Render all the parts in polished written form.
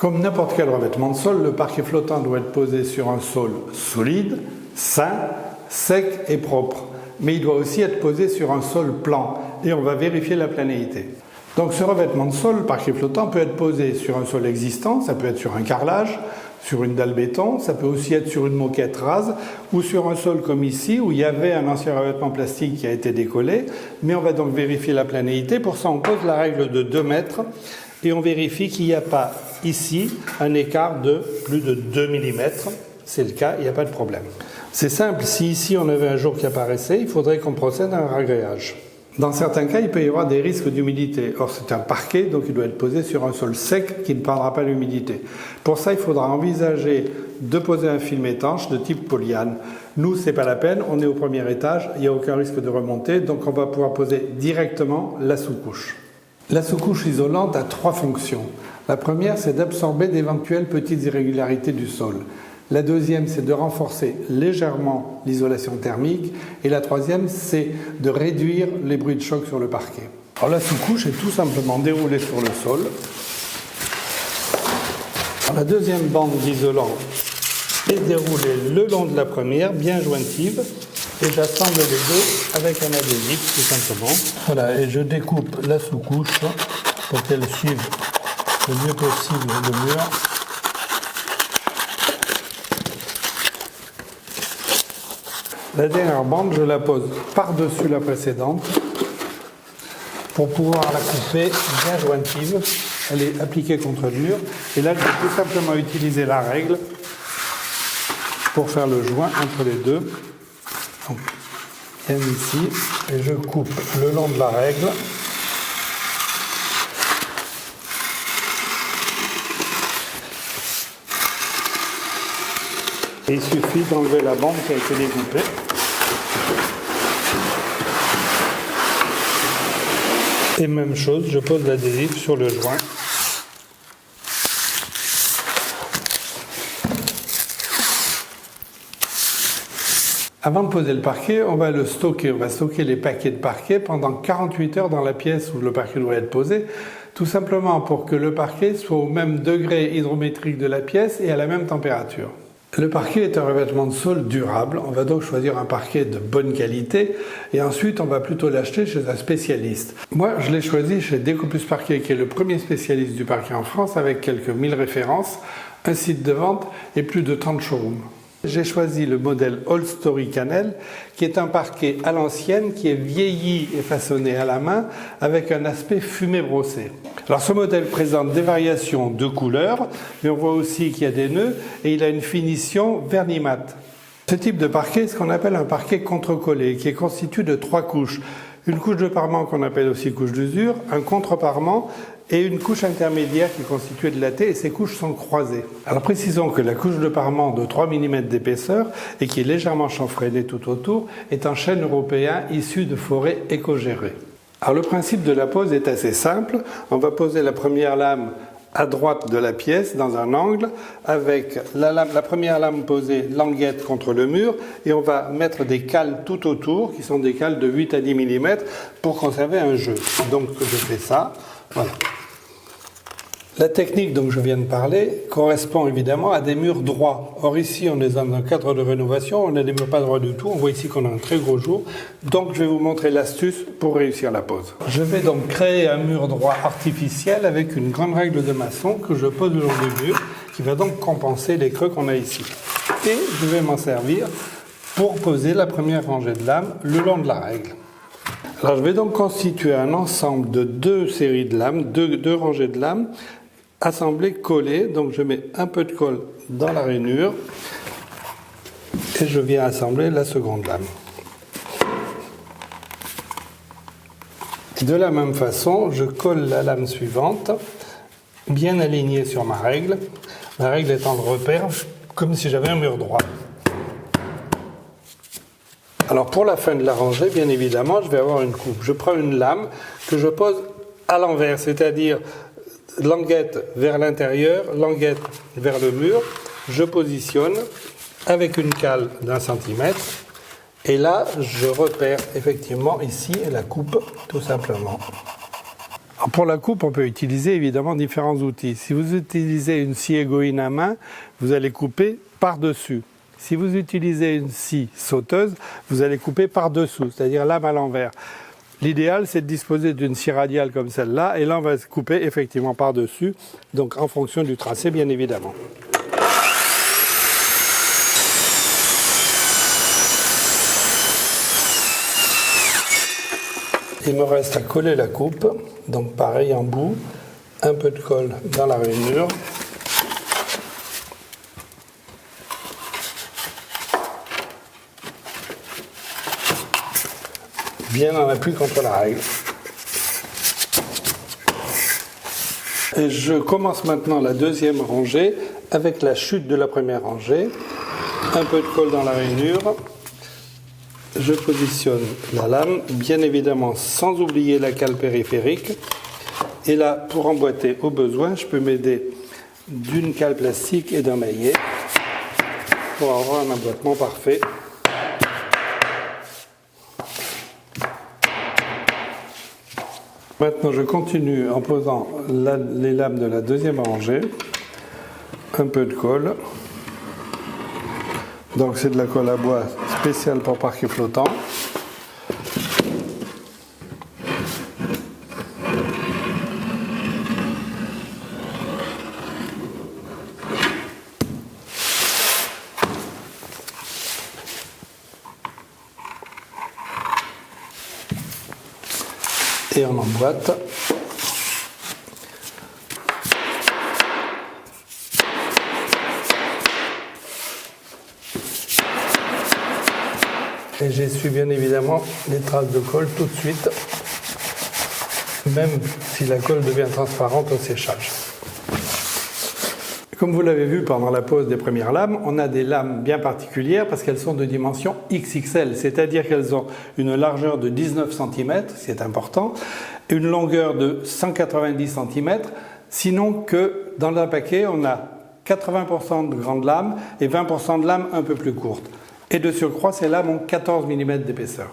Comme n'importe quel revêtement de sol, le parquet flottant doit être posé sur un sol solide, sain, sec et propre. Mais il doit aussi être posé sur un sol plan et on va vérifier la planéité. Donc ce revêtement de sol, le parquet flottant, peut être posé sur un sol existant, ça peut être sur un carrelage, sur une dalle béton, ça peut aussi être sur une moquette rase ou sur un sol comme ici où il y avait un ancien revêtement plastique qui a été décollé, mais on va donc vérifier la planéité. Pour ça on pose la règle de 2 mètres et on vérifie qu'il n'y a pas ici un écart de plus de 2 mm. C'est le cas, il n'y a pas de problème. C'est simple, si ici on avait un jour qui apparaissait, il faudrait qu'on procède à un ragréage. Dans certains cas, il peut y avoir des risques d'humidité. Or, c'est un parquet, donc il doit être posé sur un sol sec qui ne prendra pas l'humidité. Pour ça, il faudra envisager de poser un film étanche de type polyane. Nous, c'est pas la peine, on est au premier étage, il n'y a aucun risque de remonter, donc on va pouvoir poser directement la sous-couche. La sous-couche isolante a 3 fonctions. La première, c'est d'absorber d'éventuelles petites irrégularités du sol. La deuxième, c'est de renforcer légèrement l'isolation thermique. Et la troisième, c'est de réduire les bruits de choc sur le parquet. Alors la sous-couche est tout simplement déroulée sur le sol. Alors, la deuxième bande d'isolant est déroulée le long de la première, bien jointive. Et j'assemble les deux avec un adhésif, tout simplement. Voilà, et je découpe la sous-couche pour qu'elle suive le mieux possible le mur. La dernière bande, je la pose par-dessus la précédente pour pouvoir la couper bien jointive. Elle est appliquée contre le mur. Et là, je vais tout simplement utiliser la règle pour faire le joint entre les deux. Donc, bien ici. Et je coupe le long de la règle. Et il suffit d'enlever la bande qui a été découpée. Et même chose, je pose l'adhésif sur le joint. Avant de poser le parquet, on va le stocker. On va stocker les paquets de parquet pendant 48 heures dans la pièce où le parquet doit être posé, tout simplement pour que le parquet soit au même degré hydrométrique de la pièce et à la même température. Le parquet est un revêtement de sol durable, on va donc choisir un parquet de bonne qualité et ensuite on va plutôt l'acheter chez un spécialiste. Moi je l'ai choisi chez Découpus Parquet qui est le premier spécialiste du parquet en France avec quelques 1000 références, un site de vente et plus de 30 showrooms. J'ai choisi le modèle All Story Cannelle qui est un parquet à l'ancienne qui est vieilli et façonné à la main avec un aspect fumé brossé. Alors ce modèle présente des variations de couleurs, mais on voit aussi qu'il y a des nœuds et il a une finition vernis mat. Ce type de parquet est ce qu'on appelle un parquet contre-collé qui est constitué de 3 couches. Une couche de parement qu'on appelle aussi couche d'usure, un contre-parement et une couche intermédiaire qui est constituée de latté et ces couches sont croisées. Alors précisons que la couche de parement de 3 mm d'épaisseur et qui est légèrement chanfreinée tout autour est un chêne européen issu de forêts éco-gérées. Alors le principe de la pose est assez simple. On va poser la première lame à droite de la pièce dans un angle avec la première lame posée languette contre le mur et on va mettre des cales tout autour qui sont des cales de 8 à 10 mm pour conserver un jeu. Donc je fais ça, voilà. La technique dont je viens de parler correspond évidemment à des murs droits. Or ici, on est dans un cadre de rénovation, on n'a des murs pas droits du tout, on voit ici qu'on a un très gros jour. Donc je vais vous montrer l'astuce pour réussir la pose. Je vais donc créer un mur droit artificiel avec une grande règle de maçon que je pose le long du mur, qui va donc compenser les creux qu'on a ici. Et je vais m'en servir pour poser la première rangée de lames le long de la règle. Alors je vais donc constituer un ensemble de 2 séries de lames, 2 rangées de lames, assemblées, collées. Donc je mets un peu de colle dans la rainure et je viens assembler la seconde lame. De la même façon, je colle la lame suivante, bien alignée sur ma règle étant le repère, comme si j'avais un mur droit. Alors pour la fin de la rangée, bien évidemment, je vais avoir une coupe. Je prends une lame que je pose à l'envers, c'est-à-dire languette vers l'intérieur, languette vers le mur. Je positionne avec une cale d'1 cm et là, je repère effectivement ici la coupe, tout simplement. Pour la coupe, on peut utiliser évidemment différents outils. Si vous utilisez une scie égoïne à main, vous allez couper par-dessus. Si vous utilisez une scie sauteuse, vous allez couper par-dessous, c'est-à-dire lame à l'envers. L'idéal, c'est de disposer d'une scie radiale comme celle-là, et là, on va se couper effectivement par-dessus, donc en fonction du tracé, bien évidemment. Il me reste à coller la coupe, donc pareil en bout, un peu de colle dans la rainure. Bien en appui contre la règle. Et je commence maintenant la deuxième rangée avec la chute de la première rangée. Un peu de colle dans la rainure. Je positionne la lame, bien évidemment sans oublier la cale périphérique. Et là, pour emboîter au besoin, je peux m'aider d'une cale plastique et d'un maillet pour avoir un emboîtement parfait. Maintenant, je continue en posant les lames de la deuxième rangée. Un peu de colle. Donc c'est de la colle à bois spéciale pour parquet flottant. Et on emboîte. Et j'essuie bien évidemment les traces de colle tout de suite, même si la colle devient transparente au séchage. Comme vous l'avez vu pendant la pose des premières lames, on a des lames bien particulières parce qu'elles sont de dimension XXL, c'est-à-dire qu'elles ont une largeur de 19 cm, c'est important, une longueur de 190 cm, sinon que dans un paquet, on a 80% de grandes lames et 20% de lames un peu plus courtes. Et de surcroît, ces lames ont 14 mm d'épaisseur.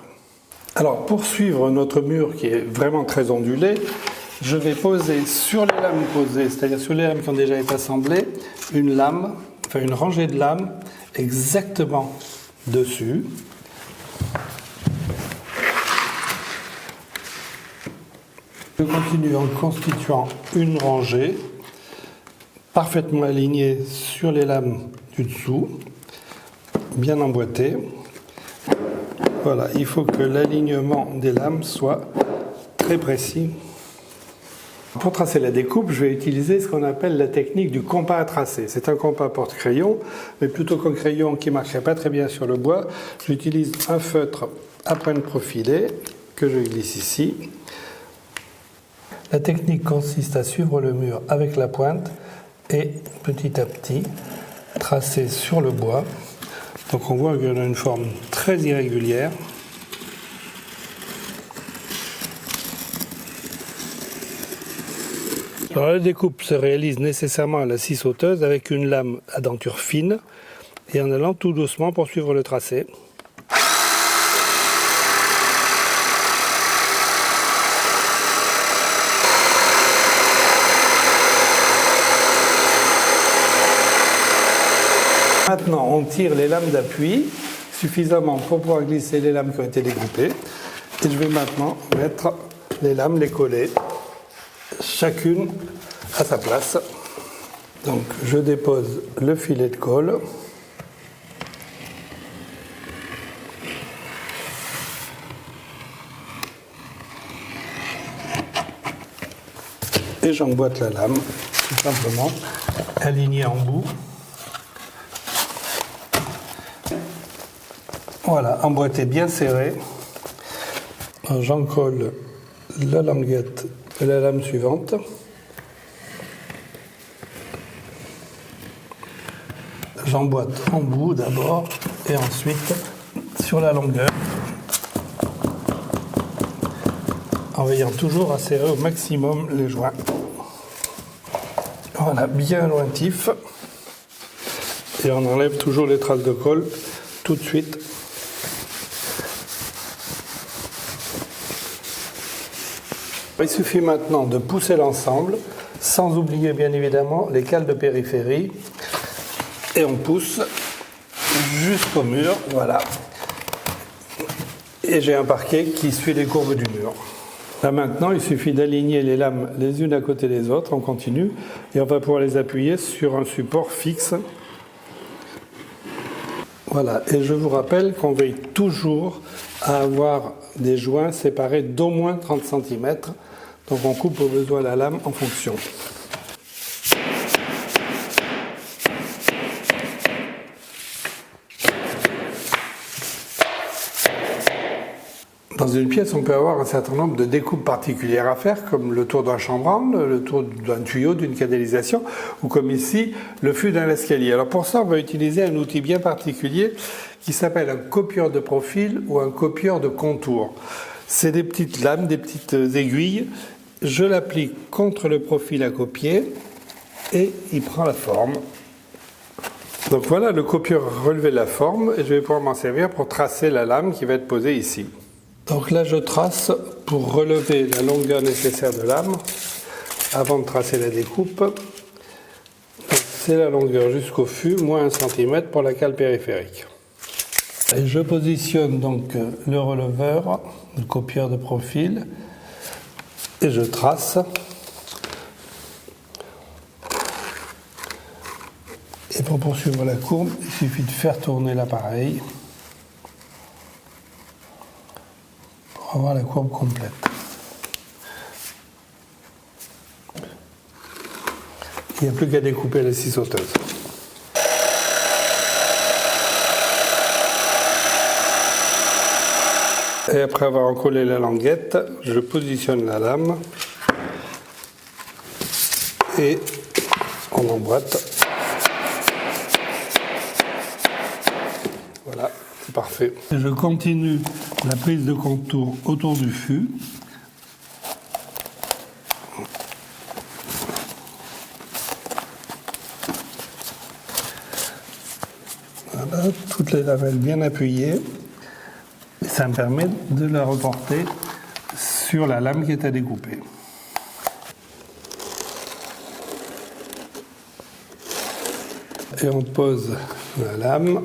Alors, pour suivre notre mur qui est vraiment très ondulé, je vais poser sur les lames posées, c'est-à-dire sur les lames qui ont déjà été assemblées, une rangée de lames exactement dessus. Je continue en constituant une rangée parfaitement alignée sur les lames du dessous, bien emboîtée. Voilà, il faut que l'alignement des lames soit très précis. Pour tracer la découpe, je vais utiliser ce qu'on appelle la technique du compas à tracer. C'est un compas porte-crayon, mais plutôt qu'un crayon qui ne marcherait pas très bien sur le bois, j'utilise un feutre à pointe profilée que je glisse ici. La technique consiste à suivre le mur avec la pointe et petit à petit tracer sur le bois. Donc on voit qu'il y a une forme très irrégulière. Alors la découpe se réalise nécessairement à la scie sauteuse avec une lame à denture fine et en allant tout doucement pour suivre le tracé. Maintenant, on tire les lames d'appui suffisamment pour pouvoir glisser les lames qui ont été découpées. Et je vais maintenant mettre les lames, les coller, chacune à sa place. Donc, je dépose le filet de colle. Et j'emboîte la lame, tout simplement, alignée en bout. Voilà, emboîté bien serré. J'encolle la languette de la lame suivante. J'emboîte en bout d'abord et ensuite sur la longueur, en veillant toujours à serrer au maximum les joints. Voilà, bien lointif. Et on enlève toujours les traces de colle tout de suite. Il suffit maintenant de pousser l'ensemble, sans oublier bien évidemment les cales de périphérie. Et on pousse jusqu'au mur, voilà. Et j'ai un parquet qui suit les courbes du mur. Là maintenant, il suffit d'aligner les lames les unes à côté des autres, on continue, et on va pouvoir les appuyer sur un support fixe. Voilà, et je vous rappelle qu'on veille toujours à avoir des joints séparés d'au moins 30 cm. Donc on coupe au besoin la lame en fonction. Dans une pièce, on peut avoir un certain nombre de découpes particulières à faire, comme le tour d'un chambranle, le tour d'un tuyau, d'une canalisation, ou comme ici, le fût d'un escalier. Alors pour ça, on va utiliser un outil bien particulier qui s'appelle un copieur de profil ou un copieur de contour. C'est des petites lames, des petites aiguilles. Je l'applique contre le profil à copier et il prend la forme. Donc voilà, le copieur a relevé la forme et je vais pouvoir m'en servir pour tracer la lame qui va être posée ici. Donc là, je trace pour relever la longueur nécessaire de lame avant de tracer la découpe. C'est la longueur jusqu'au fût, moins 1 cm pour la cale périphérique. Et je positionne donc le releveur, le copieur de profil, et je trace. Et pour poursuivre la courbe, il suffit de faire tourner l'appareil pour avoir la courbe complète. Il n'y a plus qu'à découper la scie sauteuse. Et après avoir encollé la languette, je positionne la lame et on emboîte. Voilà, c'est parfait. Et je continue la prise de contour autour du fût. Voilà, toutes les lamelles bien appuyées. Et ça me permet de la reporter sur la lame qui est à découper. Et on pose la lame.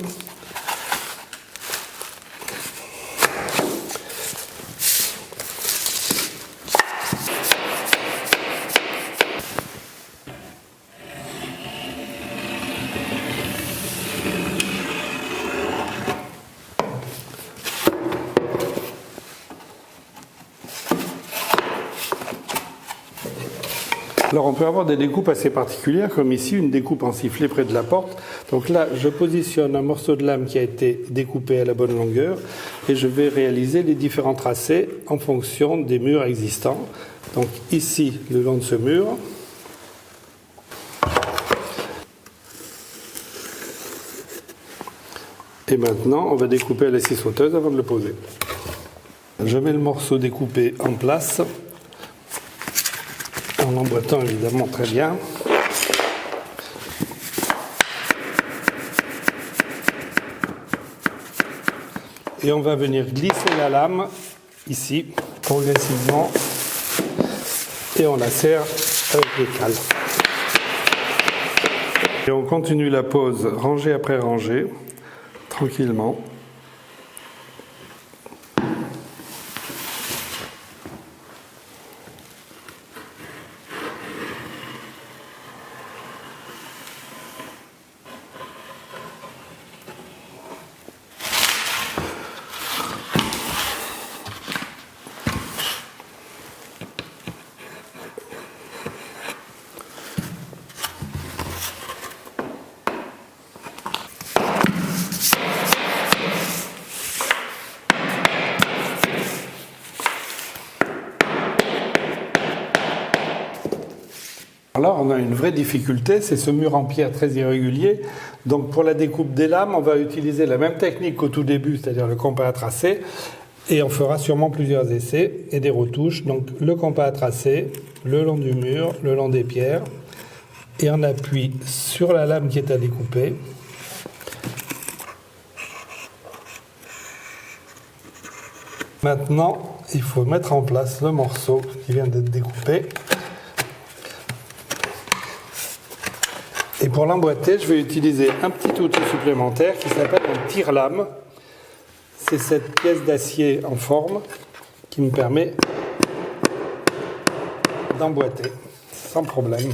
Alors on peut avoir des découpes assez particulières, comme ici, une découpe en sifflet près de la porte. Donc là, je positionne un morceau de lame qui a été découpé à la bonne longueur et je vais réaliser les différents tracés en fonction des murs existants. Donc ici, le long de ce mur. Et maintenant, on va découper à la scie sauteuse avant de le poser. Je mets le morceau découpé en place, en emboîtant évidemment très bien. Et on va venir glisser la lame ici, progressivement, et on la serre avec les cales. Et on continue la pose rangée après rangée, tranquillement. Alors on a une vraie difficulté, c'est ce mur en pierre très irrégulier. Donc pour la découpe des lames, on va utiliser la même technique qu'au tout début, c'est-à-dire le compas à tracer. Et on fera sûrement plusieurs essais et des retouches. Donc le compas à tracer, le long du mur, le long des pierres. Et on appuie sur la lame qui est à découper. Maintenant, il faut mettre en place le morceau qui vient d'être découpé. Et pour l'emboîter, je vais utiliser un petit outil supplémentaire qui s'appelle un tire-lame. C'est cette pièce d'acier en forme qui me permet d'emboîter sans problème.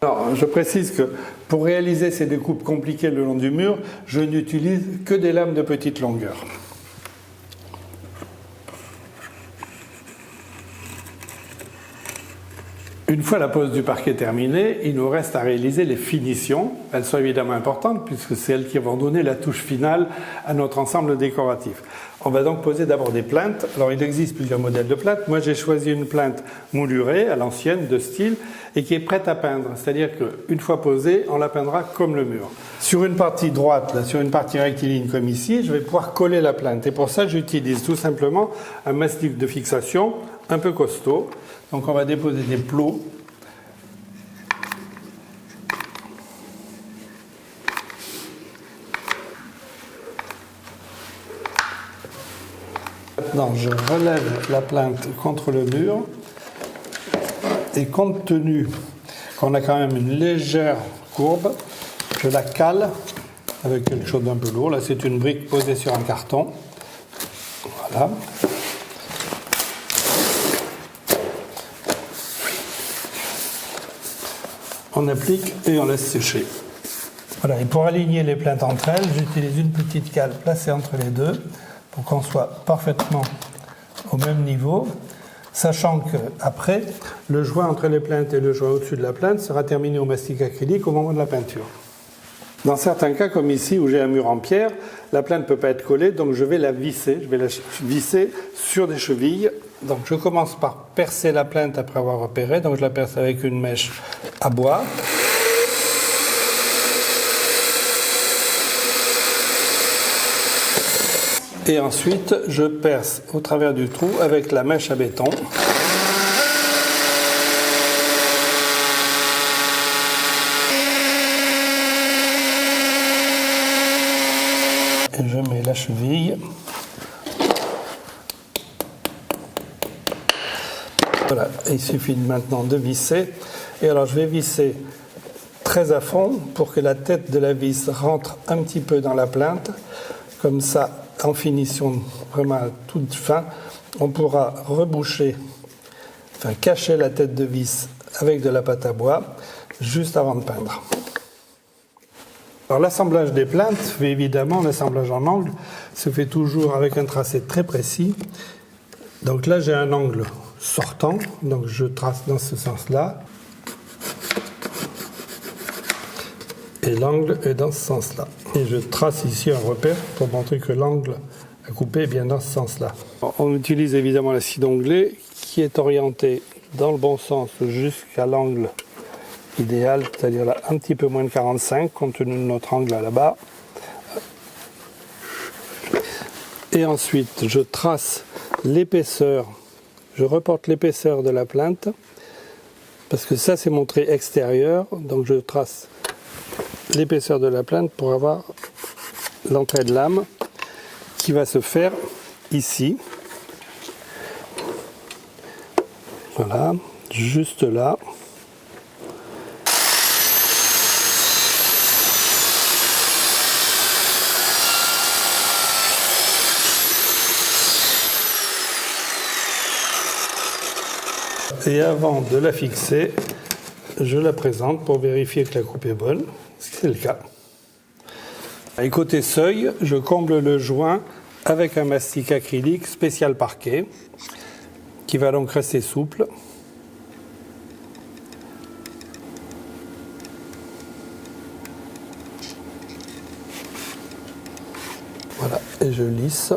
Alors, je précise que pour réaliser ces découpes compliquées le long du mur, je n'utilise que des lames de petite longueur. Une fois la pose du parquet terminée, il nous reste à réaliser les finitions. Elles sont évidemment importantes puisque c'est elles qui vont donner la touche finale à notre ensemble décoratif. On va donc poser d'abord des plinthes. Alors il existe plusieurs modèles de plinthes. Moi j'ai choisi une plinthe moulurée à l'ancienne de style et qui est prête à peindre. C'est-à-dire qu'une fois posée, on la peindra comme le mur. Sur une partie droite, là, sur une partie rectiligne comme ici, je vais pouvoir coller la plinthe. Et pour ça, j'utilise tout simplement un mastic de fixation un peu costaud. Donc on va déposer des plots. Maintenant, je relève la plinthe contre le mur. Et compte tenu qu'on a quand même une légère courbe, je la cale avec quelque chose d'un peu lourd. Là, c'est une brique posée sur un carton. Voilà. On applique et on laisse sécher. Voilà, et pour aligner les plinthes entre elles, j'utilise une petite cale placée entre les deux pour qu'on soit parfaitement au même niveau, sachant qu'après, le joint entre les plinthes et le joint au-dessus de la plinthe sera terminé au mastic acrylique au moment de la peinture. Dans certains cas, comme ici où j'ai un mur en pierre, la plinthe ne peut pas être collée, donc je vais la visser. Je vais la visser sur des chevilles. Donc je commence par percer la plinthe après avoir opéré. Donc je la perce avec une mèche à bois. Et ensuite, je perce au travers du trou avec la mèche à béton. Et je mets la cheville. Voilà, il suffit maintenant de visser. Et alors je vais visser très à fond pour que la tête de la vis rentre un petit peu dans la plinthe. Comme ça, en finition vraiment à toute fin, on pourra reboucher, enfin cacher la tête de vis avec de la pâte à bois juste avant de peindre. Alors l'assemblage des plinthes, évidemment, l'assemblage en angle se fait toujours avec un tracé très précis. Donc là, j'ai un angle sortant, donc je trace dans ce sens-là. Et l'angle est dans ce sens-là. Et je trace ici un repère pour montrer que l'angle à couper est bien dans ce sens-là. On utilise évidemment la scie d'onglet qui est orientée dans le bon sens jusqu'à l'angle idéal, c'est-à-dire là un petit peu moins de 45 compte tenu de notre angle là-bas. Et ensuite, je trace l'épaisseur, je reporte l'épaisseur de la plinthe parce que ça c'est mon trait extérieur, donc je trace l'épaisseur de la plinthe pour avoir l'entrée de lame qui va se faire ici. Voilà, juste là. Et avant de la fixer, je la présente pour vérifier que la coupe est bonne. C'est le cas. Et côté seuil, je comble le joint avec un mastic acrylique spécial parquet qui va donc rester souple. Voilà, et je lisse.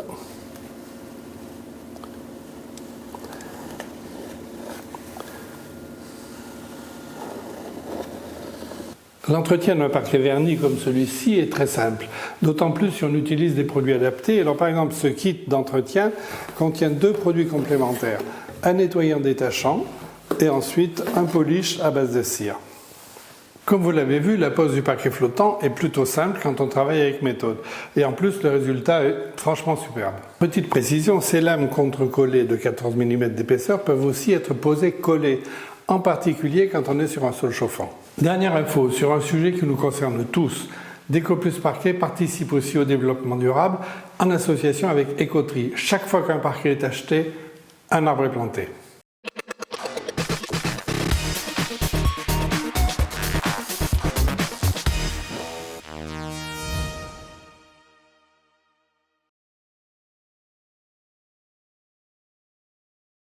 L'entretien d'un parquet verni comme celui-ci est très simple, d'autant plus si on utilise des produits adaptés. Alors par exemple, ce kit d'entretien contient 2 produits complémentaires, un nettoyant détachant et ensuite un polish à base de cire. Comme vous l'avez vu, la pose du parquet flottant est plutôt simple quand on travaille avec méthode. Et en plus, le résultat est franchement superbe. Petite précision, ces lames contre-collées de 14 mm d'épaisseur peuvent aussi être posées collées, en particulier quand on est sur un sol chauffant. Dernière info sur un sujet qui nous concerne tous. Décoplus Parquet participe aussi au développement durable en association avec Écoterie. Chaque fois qu'un parquet est acheté, un arbre est planté.